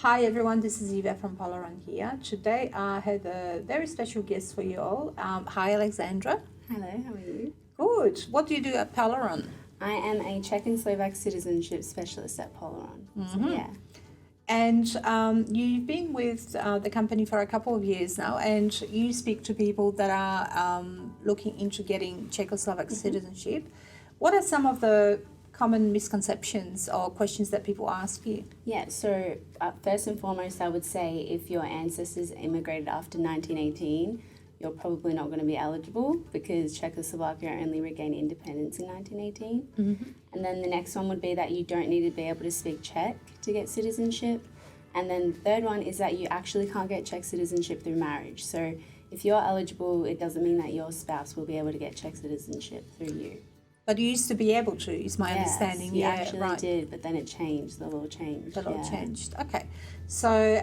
Hi everyone, this is Eva from Polaron here. Today I had a very special guest for you all. Hi Alexandra. Hello, how are you? Good. What do you do at Polaron? I am a Czech and Slovak citizenship specialist at Polaron. So, yeah. And you've been with the company for a couple of years now, and you speak to people that are looking into getting Czechoslovak citizenship. What are some of the common misconceptions or questions that people ask you? Yeah, so first and foremost, I would say if your ancestors immigrated after 1918, you're probably not going to be eligible because Czechoslovakia only regained independence in 1918. And then the next one would be that you don't need to be able to speak Czech to get citizenship. And then the third one is that you actually can't get Czech citizenship through marriage. So if you're eligible, it doesn't mean that your spouse will be able to get Czech citizenship through you. But you used to be able to, is my understanding. You actually did, but then it changed. The law changed. The law changed. Okay. So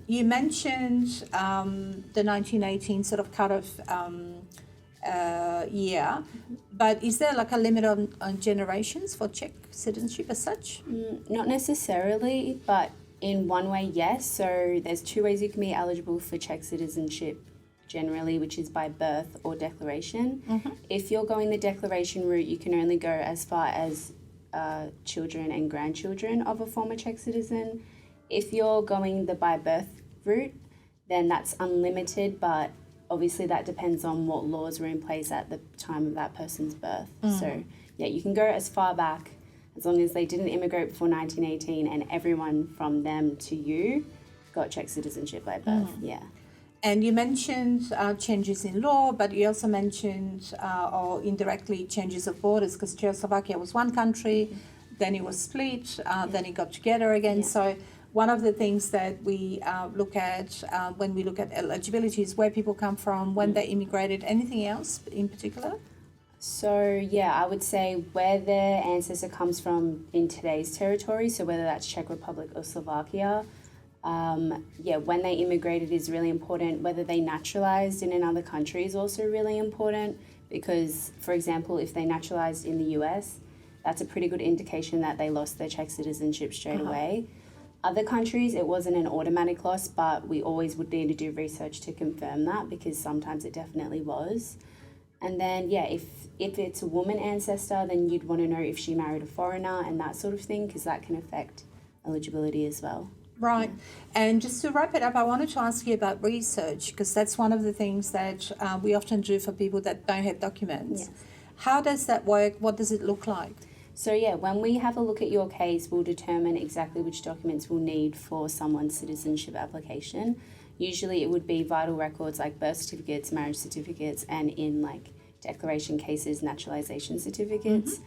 you mentioned the 1918 sort of cut-off year, but is there like a limit on generations for Czech citizenship as such? Not necessarily, but in one way, yes. So there's two ways you can be eligible for Czech citizenship generally, which is by birth or declaration. If you're going the declaration route, you can only go as far as children and grandchildren of a former Czech citizen. If you're going the by birth route, then that's unlimited, but obviously that depends on what laws were in place at the time of that person's birth. So yeah, you can go as far back as long as they didn't immigrate before 1918 and everyone from them to you got Czech citizenship by birth. Yeah. And you mentioned changes in law, but you also mentioned, or indirectly, changes of borders, because Czechoslovakia was one country, then it was split, then it got together again. So one of the things that we look at when we look at eligibility is where people come from, when they immigrated. Anything else in particular? So yeah, I would say where their ancestor comes from in today's territory, so whether that's Czech Republic or Slovakia. When they immigrated is really important. Whether they naturalized in another country is also really important because, for example, if they naturalized in the US, that's a pretty good indication that they lost their Czech citizenship straight away. Other countries, it wasn't an automatic loss, but we always would need to do research to confirm that because sometimes it definitely was. And then, if it's a woman ancestor, then you'd want to know if she married a foreigner and that sort of thing because that can affect eligibility as well. Right. And just to wrap it up, I wanted to ask you about research because that's one of the things that we often do for people that don't have documents. Yes. How does that work? What does it look like? So when we have a look at your case, we'll determine exactly which documents we'll need for someone's citizenship application. Usually it would be vital records like birth certificates, marriage certificates, and in like declaration cases, naturalization certificates.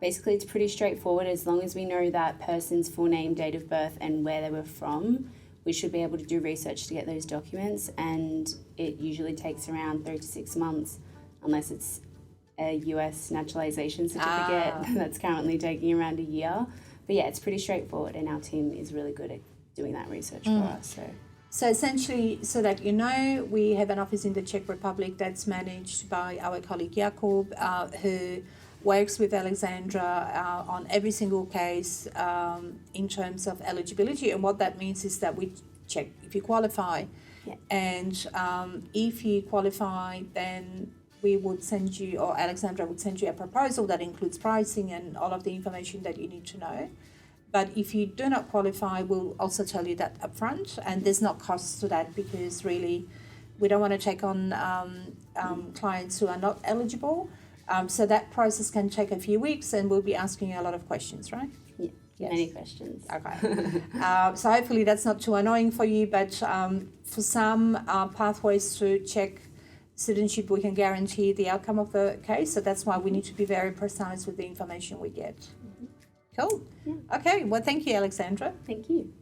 Basically, it's pretty straightforward. As long as we know that person's full name, date of birth, and where they were from, we should be able to do research to get those documents. And it usually takes around 3 to 6 months, unless it's a US naturalization certificate that's currently taking around a year. But yeah, it's pretty straightforward, and our team is really good at doing that research for us. So essentially, so that you know, we have an office in the Czech Republic that's managed by our colleague Jakub, who works with Alexandra on every single case in terms of eligibility. And what that means is that we check if you qualify. And if you qualify, then we would send you, or Alexandra would send you a proposal that includes pricing and all of the information that you need to know. But if you do not qualify, we'll also tell you that upfront. And there's no cost to that because really we don't want to take on clients who are not eligible. So that process can take a few weeks and we'll be asking you a lot of questions, right? Yeah, yes. Many questions. Okay. So hopefully that's not too annoying for you, but for some pathways to Czech citizenship, we can guarantee the outcome of the case. So that's why we need to be very precise with the information we get. Cool. Yeah. Okay. Well, thank you, Alexandra. Thank you.